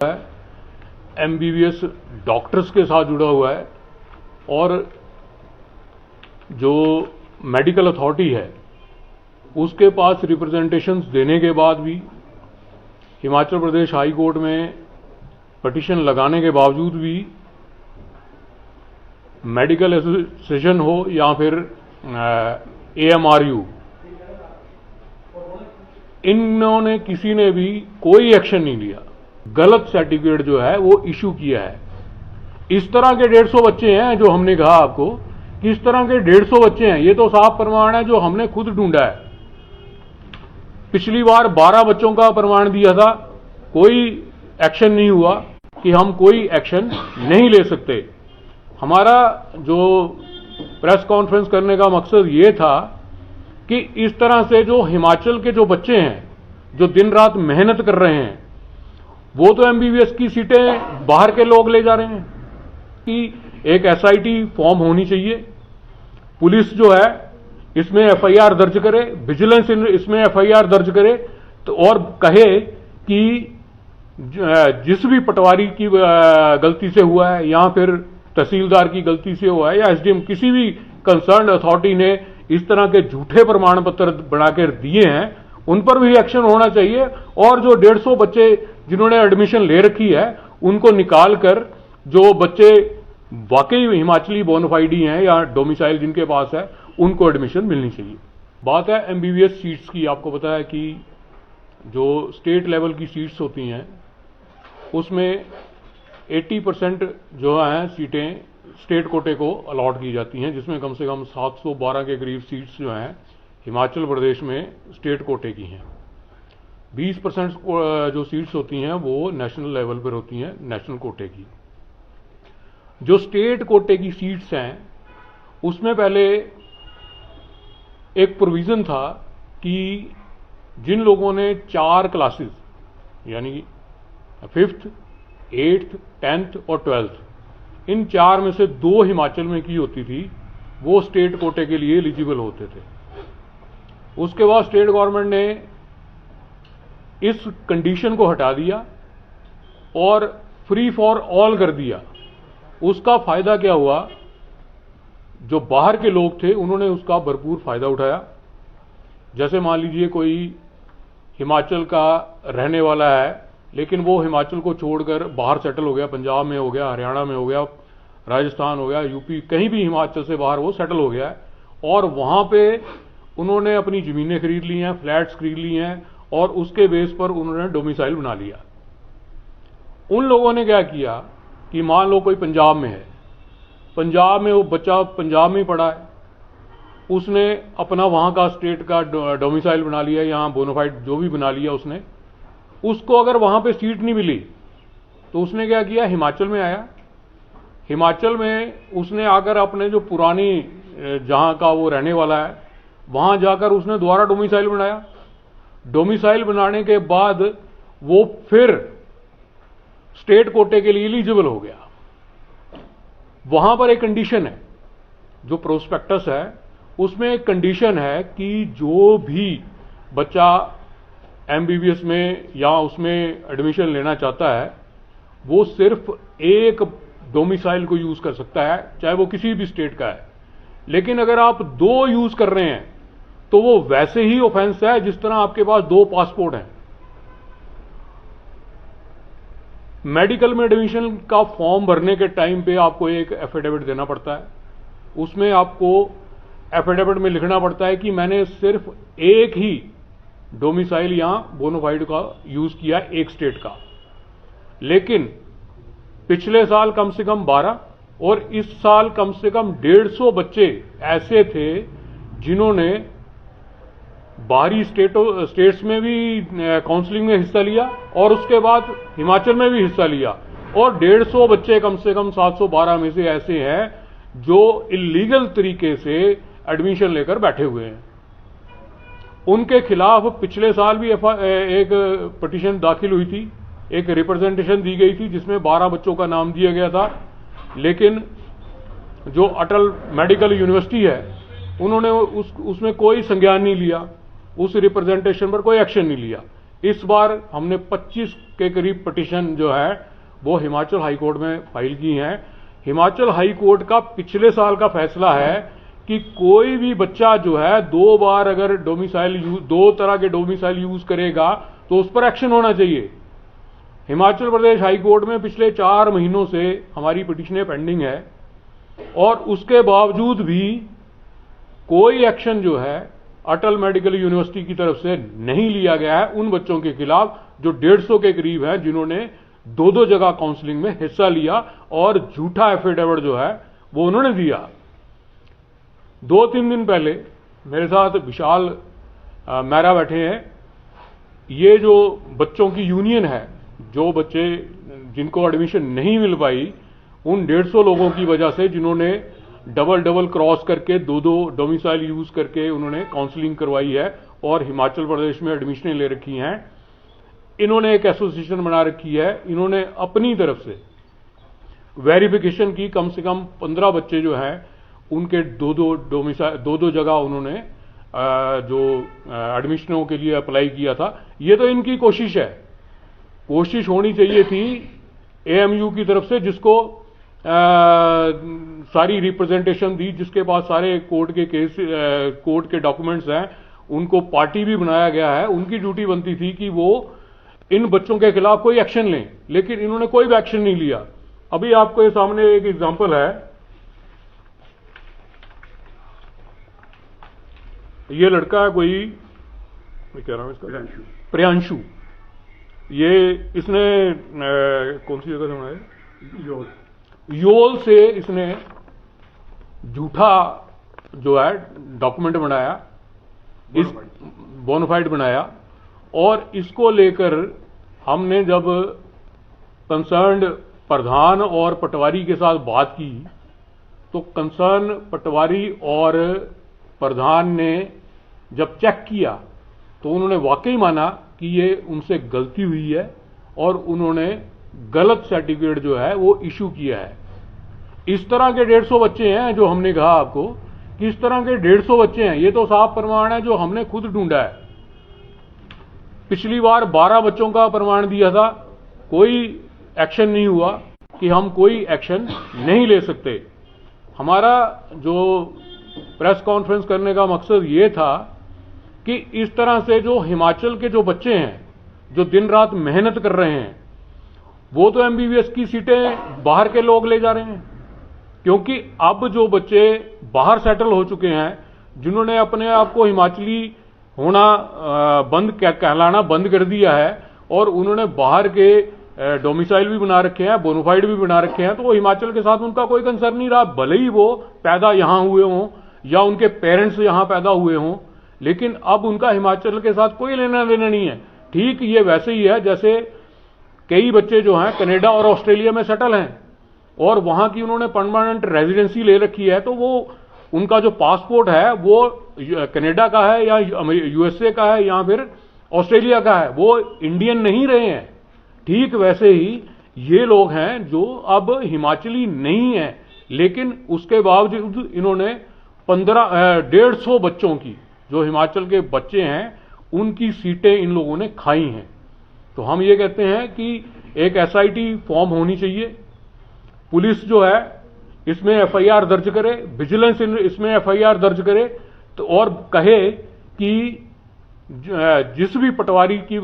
है, MBBS doctors के साथ जुड़ा हुआ है और जो मेडिकल अथॉरिटी है उसके पास रिप्रेजेंटेशंस देने के बाद भी हिमाचल प्रदेश हाई कोर्ट में पिटीशन लगाने के बावजूद भी मेडिकल एसोसिएशन हो या फिर एएमआरयू, इन्होंने किसी ने भी कोई एक्शन नहीं लिया। गलत सर्टिफिकेट जो है वो इशू किया है। इस तरह के 150 बच्चे हैं जो हमने कहा आपको कि इस तरह के 150 बच्चे हैं, ये तो साफ प्रमाण है जो हमने खुद ढूंढा है। पिछली बार 12 बच्चों का प्रमाण दिया था, कोई एक्शन नहीं हुआ कि हम कोई एक्शन नहीं ले सकते। हमारा जो प्रेस कॉन्फ्रेंस करने का मकसद ये था कि इस तरह से जो हिमाचल के जो बच्चे हैं जो दिन रात मेहनत कर रहे हैं, वो तो एमबीबीएस की सीटें बाहर के लोग ले जा रहे हैं कि एक एसआईटी फॉर्म होनी चाहिए, पुलिस जो है इसमें एफआईआर दर्ज करे, विजिलेंस इसमें एफआईआर दर्ज करे तो और कहे कि जिस भी पटवारी की गलती से हुआ है या फिर तहसीलदार की गलती से हुआ है या एसडीएम किसी भी कंसर्न अथॉरिटी ने इस तरह के झूठे प्रमाण पत्र बनाकर दिए हैं उन पर भी एक्शन होना चाहिए। और जो 150 बच्चे जिन्होंने एडमिशन ले रखी है उनको निकाल कर जो बच्चे वाकई हिमाचली बोनाफाइडी हैं या डोमिसाइल जिनके पास है उनको एडमिशन मिलनी चाहिए। बात है एमबीबीएस सीट्स की। आपको पता है कि जो स्टेट लेवल की सीट्स होती हैं उसमें 80% जो हैं सीटें स्टेट कोटे को अलॉट की जाती हैं, जिसमें कम से कम 712 के करीब सीट्स जो हैं हिमाचल प्रदेश में स्टेट कोटे की हैं। 20% जो सीट्स होती हैं वो नेशनल लेवल पर होती हैं, नेशनल कोटे की। जो स्टेट कोटे की सीट्स हैं उसमें पहले एक प्रोविजन था कि जिन लोगों ने 4 क्लासेस यानी 5th, 8th, 10th और 12th इन 4 में से 2 हिमाचल में की होती थी वो स्टेट कोटे के लिए एलिजिबल होते थे। उसके बाद स्टेट गवर्नमेंट ने इस कंडीशन को हटा दिया और फ्री फॉर ऑल कर दिया। उसका फायदा क्या हुआ, जो बाहर के लोग थे उन्होंने उसका भरपूर फायदा उठाया। जैसे मान लीजिए कोई हिमाचल का रहने वाला है लेकिन वो हिमाचल को छोड़कर बाहर सेटल हो गया, पंजाब में हो गया, हरियाणा में हो गया, राजस्थान हो गया, यूपी, कहीं भी हिमाचल से बाहर वो सेटल हो गया है और वहां पे उन्होंने अपनी जमीनें खरीद ली हैं, फ्लैट्स खरीद ली हैं और उसके बेस पर उन्होंने डोमिसाइल बना लिया। उन लोगों ने क्या किया कि मान लो कोई पंजाब में है, पंजाब में वो बच्चा पंजाब में पढ़ा है, उसने अपना वहां का स्टेट का डोमिसाइल बना लिया, यहां बोनाफाइड जो भी बना लिया उसने, उसको अगर वहां पे सीट नहीं मिली तो उसने क्या किया, हिमाचल में आया। हिमाचल में उसने आकर अपने जो पुरानी जहां का वो रहने वाला है वहां जाकर उसने दोबारा डोमिसाइल बनाया। डोमिसाइल बनाने के बाद वो फिर स्टेट कोटे के लिए एलिजिबल हो गया। वहां पर एक कंडीशन है, जो प्रोस्पेक्टस है उसमें एक कंडीशन है कि जो भी बच्चा एमबीबीएस में या उसमें एडमिशन लेना चाहता है वो सिर्फ एक डोमिसाइल को यूज कर सकता है, चाहे वो किसी भी स्टेट का है। लेकिन अगर आप 2 यूज कर रहे हैं तो वो वैसे ही ऑफेंस है जिस तरह आपके पास 2 पासपोर्ट हैं। मेडिकल में एडमिशन का फॉर्म भरने के टाइम पे आपको एक एफिडेविट देना पड़ता है। उसमें आपको एफिडेविट में लिखना पड़ता है कि मैंने सिर्फ एक ही डोमिसाइल या बोनाफाइड का यूज किया एक स्टेट का। लेकिन पिछले साल कम से कम 12 और इस साल कम से कम 150 बच्चे ऐसे थे जिन्होंने बाहरी स्टेट्स में भी काउंसलिंग में हिस्सा लिया और उसके बाद हिमाचल में भी हिस्सा लिया। और 150 बच्चे कम से कम 712 में से ऐसे हैं जो इलीगल तरीके से एडमिशन लेकर बैठे हुए हैं। उनके खिलाफ पिछले साल भी एक पिटीशन दाखिल हुई थी, एक रिप्रेजेंटेशन दी गई थी जिसमें 12 बच्चों का नाम दिया गया था। लेकिन जो अटल मेडिकल यूनिवर्सिटी है उन्होंने उसमें कोई संज्ञान नहीं लिया, उस रिप्रेजेंटेशन पर कोई एक्शन नहीं लिया। इस बार हमने 25 के करीब पिटीशन जो है वो हिमाचल हाई कोर्ट में फाइल की हैं। हिमाचल हाई कोर्ट का पिछले साल का फैसला है कि कोई भी बच्चा जो है 2 बार अगर डोमिसाइल यूज, 2 तरह के डोमिसाइल यूज करेगा तो उस पर एक्शन होना चाहिए। हिमाचल प्रदेश हाई कोर्ट में पिछले 4 महीनों से हमारी पिटीशनें पेंडिंग है और उसके बावजूद भी कोई एक्शन जो है अटल मेडिकल यूनिवर्सिटी की तरफ से नहीं लिया गया है उन बच्चों के खिलाफ जो 150 के करीब हैं जिन्होंने 2 जगह काउंसलिंग में हिस्सा लिया और झूठा एफिडेविट जो है वो उन्होंने दिया। 2-3 दिन पहले मेरे साथ विशाल मेहरा बैठे हैं। ये जो बच्चों की यूनियन है, जो बच्चे जिनको एडमिशन नहीं मिल पाई, उन 150 लोगों की वजह से जिन्होंने डबल क्रॉस करके 2 डोमिसाइल यूज करके उन्होंने काउंसलिंग करवाई है और हिमाचल प्रदेश में एडमिशनें ले रखी हैं, इन्होंने एक एसोसिएशन बना रखी है। इन्होंने अपनी तरफ से वेरिफिकेशन की, कम से कम 15 बच्चे जो हैं उनके 2 जगह उन्होंने जो एडमिशनों के लिए अप्लाई किया था। ये तो इनकी कोशिश है। कोशिश होनी चाहिए थी एएमयू की तरफ से, जिसको सारी रिप्रेजेंटेशन दी, जिसके पास सारे कोर्ट के डॉक्यूमेंट्स हैं, उनको पार्टी भी बनाया गया है। उनकी ड्यूटी बनती थी कि वो इन बच्चों के खिलाफ कोई एक्शन लें, लेकिन इन्होंने कोई भी एक्शन नहीं लिया। अभी आपको ये सामने एक एग्जांपल है, ये लड़का है कोई, मैं कह रहा हूं इसका प्रियांशु। ये इसने कौन सी जगह से बनाया, योल से इसने झूठा जो है डॉक्यूमेंट बनाया, इस बोनाफाइड बनाया, और इसको लेकर हमने जब कंसर्न्ड प्रधान और पटवारी के साथ बात की तो कंसर्न पटवारी और प्रधान ने जब चेक किया तो उन्होंने वाकई माना कि ये उनसे गलती हुई है और उन्होंने गलत सर्टिफिकेट जो है वो इशू किया है। इस तरह के 150 बच्चे हैं, जो हमने कहा आपको कि इस तरह के 150 बच्चे हैं। ये तो साफ प्रमाण है जो हमने खुद ढूंढा है। पिछली बार 12 बच्चों का प्रमाण दिया था, कोई एक्शन नहीं हुआ कि हम कोई एक्शन नहीं ले सकते। हमारा जो प्रेस कॉन्फ्रेंस करने का मकसद ये था कि इस तरह से जो हिमाचल के जो बच्चे हैं, जो दिन रात मेहनत कर रहे हैं, वो तो एमबीबीएस की सीटें बाहर के लोग ले जा रहे हैं, क्योंकि अब जो बच्चे बाहर सेटल हो चुके हैं, जिन्होंने अपने आप को हिमाचली होना कहलाना बंद कर दिया है और उन्होंने बाहर के डोमिसाइल भी बना रखे हैं, बोनाफाइड भी बना रखे हैं, तो वो हिमाचल के साथ उनका कोई कंसर्न नहीं रहा, भले ही वो पैदा यहां हुए हों या उनके पेरेंट्स यहां पैदा हुए हों, लेकिन अब उनका हिमाचल के साथ कोई लेना देना नहीं है। ठीक ये वैसे ही है जैसे कई बच्चे जो हैं कनाडा और ऑस्ट्रेलिया में सेटल हैं और वहां की उन्होंने परमानेंट रेजिडेंसी ले रखी है, तो वो उनका जो पासपोर्ट है वो कनाडा का है या यूएसए का है या फिर ऑस्ट्रेलिया का है, वो इंडियन नहीं रहे हैं। ठीक वैसे ही ये लोग हैं जो अब हिमाचली नहीं है, लेकिन उसके बावजूद इन्होंने 150 बच्चों की, जो हिमाचल के बच्चे हैं, उनकी सीटें इन लोगों ने खाई हैं। तो हम ये कहते हैं कि एक एसआईटी फॉर्म होनी चाहिए, पुलिस जो है इसमें एफआईआर दर्ज करे, विजिलेंस इसमें एफआईआर दर्ज करे, तो और कहे कि जिस भी पटवारी की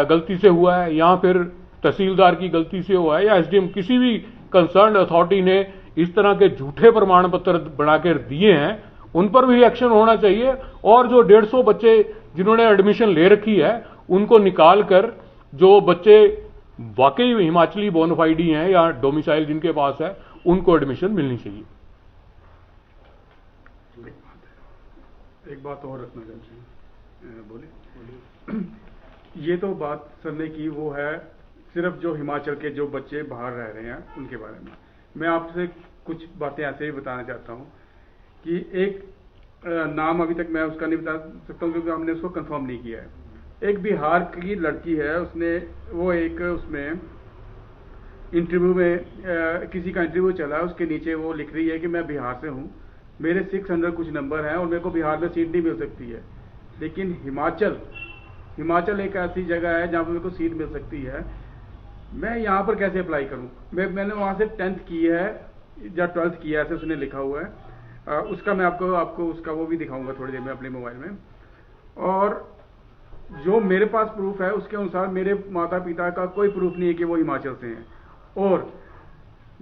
गलती से हुआ है या फिर तहसीलदार की गलती से हुआ है या एसडीएम, किसी भी कंसर्न अथॉरिटी ने इस तरह के झूठे प्रमाण पत्र बनाकर दिए हैं, उन पर भी एक्शन होना चाहिए। और जो 150 बच्चे जिन्होंने एडमिशन ले रखी है उनको निकाल कर जो बच्चे वाकई हिमाचली बोनाफाइडी हैं या डोमिसाइल जिनके पास है, उनको एडमिशन मिलनी चाहिए। एक बात और रखना चाहते हैं, बोलिए। ये तो बात सर ने की वो है सिर्फ जो हिमाचल के जो बच्चे बाहर रह रहे हैं उनके बारे में। मैं आपसे कुछ बातें ऐसे ही बताना चाहता हूँ कि एक नाम अभी तक मैं उसका नहीं बता सकता हूँ क्योंकि हमने उसको कंफर्म नहीं किया है। एक बिहार की लड़की है, उसने वो एक उसमें इंटरव्यू में किसी का इंटरव्यू चला, उसके नीचे वो लिख रही है कि मैं बिहार से हूँ, मेरे 600 कुछ नंबर हैं और मेरे को बिहार में सीट नहीं मिल सकती है। लेकिन हिमाचल हिमाचल एक ऐसी जगह है जहाँ पर मेरे को सीट मिल सकती है, मैं यहाँ पर कैसे अप्लाई करूँ? मैंने वहाँ से 10th की है या 12th की है, ऐसे उसने लिखा हुआ है। उसका मैं आपको उसका वो भी दिखाऊंगा थोड़ी देर में अपने मोबाइल में। और जो मेरे पास प्रूफ है उसके अनुसार मेरे माता पिता का कोई प्रूफ नहीं है कि वो हिमाचल से हैं। और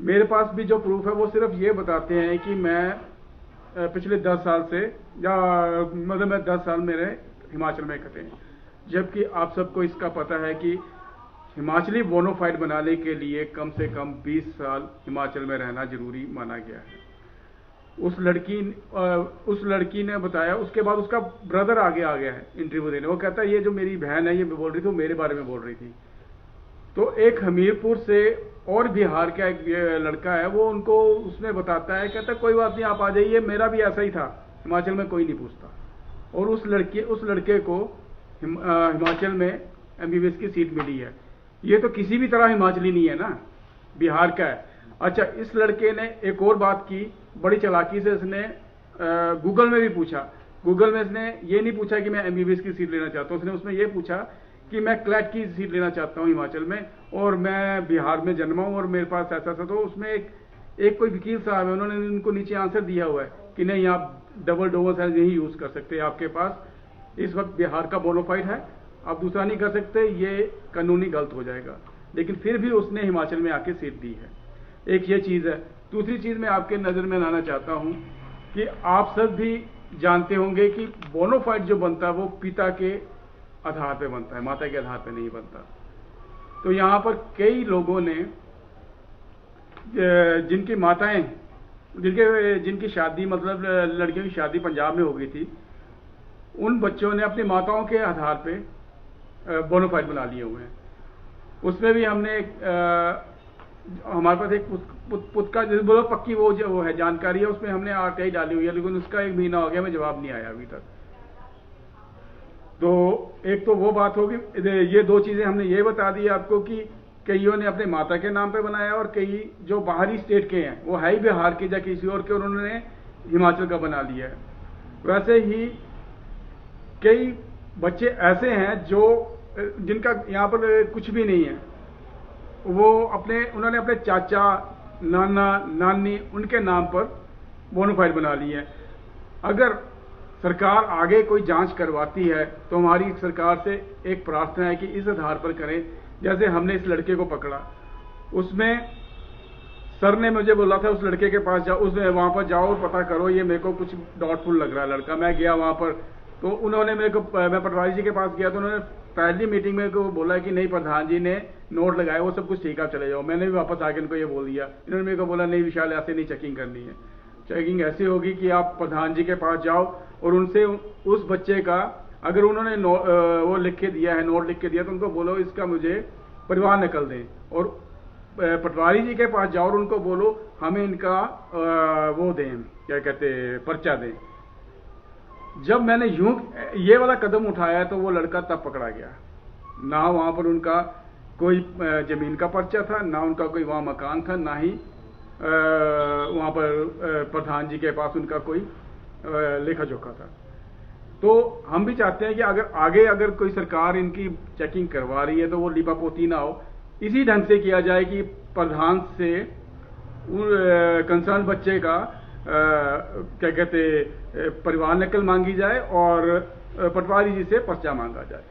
मेरे पास भी जो प्रूफ है वो सिर्फ ये बताते हैं कि मैं पिछले 10 साल से, या मतलब मैं 10 साल मेरे हिमाचल में कटे हैं। जबकि आप सबको इसका पता है कि हिमाचली बोनोफाइड बनाने के लिए कम से कम 20 साल हिमाचल में रहना जरूरी माना गया है। उस लड़की ने बताया, उसके बाद उसका ब्रदर आगे आ गया है इंटरव्यू देने। वो कहता है ये जो मेरी बहन है ये बोल रही थी, वो मेरे बारे में बोल रही थी। तो एक हमीरपुर से और बिहार का एक लड़का है, वो उनको उसमें बताता है, कहता है कोई बात नहीं आप आ जाइए, मेरा भी ऐसा ही था, हिमाचल में कोई नहीं पूछता। और उस लड़के को हिमाचल में एमबीबीएस की सीट मिली है। ये तो किसी भी तरह हिमाचली नहीं है ना, बिहार का है। अच्छा, इस लड़के ने एक और बात की, बड़ी चालाकी से इसने गूगल में भी पूछा। गूगल में इसने ये नहीं पूछा कि मैं एमबीबीएस की सीट लेना चाहता हूँ, उसने उसमें ये पूछा कि मैं क्लैट की सीट लेना चाहता हूँ हिमाचल में, और मैं बिहार में जन्मा हूँ और मेरे पास ऐसा था। तो उसमें एक कोई वकील साहब है, उन्होंने उनको नीचे आंसर दिया हुआ है कि नहीं आप डबल डोमेसाइल नहीं यूज कर सकते, आपके पास इस वक्त बिहार का बोनोफाइड है, आप दूसरा नहीं कर सकते, ये कानूनी गलत हो जाएगा। लेकिन फिर भी उसने हिमाचल में आके सीट दी है। एक ये चीज है। दूसरी चीज मैं आपके नजर में लाना चाहता हूं कि आप सब भी जानते होंगे कि बोनोफाइड जो बनता है वो पिता के आधार पे बनता है, माता के आधार पे नहीं बनता। तो यहां पर कई लोगों ने जिनकी माताएं जिनकी शादी, मतलब लड़कियों की शादी पंजाब में हो गई थी, उन बच्चों ने अपनी माताओं के आधार पे बोनोफाइड बना लिए हुए हैं। उसमें भी हमने हमारे पास एक पुत का बोलो पक्की वो जो है जानकारी है, उसमें हमने आरटीआई डाली हुई है, लेकिन उसका 1 महीना हो गया, हमें जवाब नहीं आया अभी तक। तो एक तो वो बात होगी। ये 2 चीजें हमने ये बता दी आपको कि कईयों ने अपने माता के नाम पे बनाया, और कई जो बाहरी स्टेट के हैं वो है ही बिहार के या किसी और के, उन्होंने हिमाचल का बना लिया है। वैसे ही कई बच्चे ऐसे हैं जिनका यहाँ पर कुछ भी नहीं है, उन्होंने अपने चाचा, नाना, नानी उनके नाम पर बोनोफाइड बना ली है। अगर सरकार आगे कोई जांच करवाती है तो हमारी सरकार से एक प्रार्थना है कि इस आधार पर करें, जैसे हमने इस लड़के को पकड़ा, उसमें सर ने मुझे बोला था उस लड़के के पास जाओ, वहां पर जाओ और पता करो, ये मेरे को कुछ डाउटफुल लग रहा है लड़का। मैं गया वहां पर, तो उन्होंने मैं पटवारी जी के पास गया, तो उन्होंने पहली मीटिंग में को बोला कि नहीं प्रधान जी ने नोट लगाया, वो सब कुछ ठीक है, चले जाओ। मैंने भी वापस आके उनको ये बोल दिया। इन्होंने मेरे को बोला नहीं विशाल ऐसे नहीं चेकिंग करनी है, चेकिंग ऐसी होगी कि आप प्रधान जी के पास जाओ और उनसे उस बच्चे का, अगर उन्होंने वो लिख के दिया है, नोट लिख के दिया, तो उनको बोलो इसका मुझे परिवार नकल दें, और पटवारी जी के पास जाओ और उनको बोलो हमें इनका वो दें, क्या कहते पर्चा दें। जब मैंने ये वाला कदम उठाया तो वो लड़का तब पकड़ा गया। ना वहां पर उनका कोई जमीन का पर्चा था, ना उनका कोई वहां मकान था, ना ही वहां पर प्रधान जी के पास उनका कोई लेखा जोखा था। तो हम भी चाहते हैं कि अगर कोई सरकार इनकी चेकिंग करवा रही है तो वो लिपापोती ना हो, इसी ढंग से किया जाए कि प्रधान से कंसर्न बच्चे का क्या कहते परिवार नकल मांगी जाए और पटवारी जी से पर्चा मांगा जाए।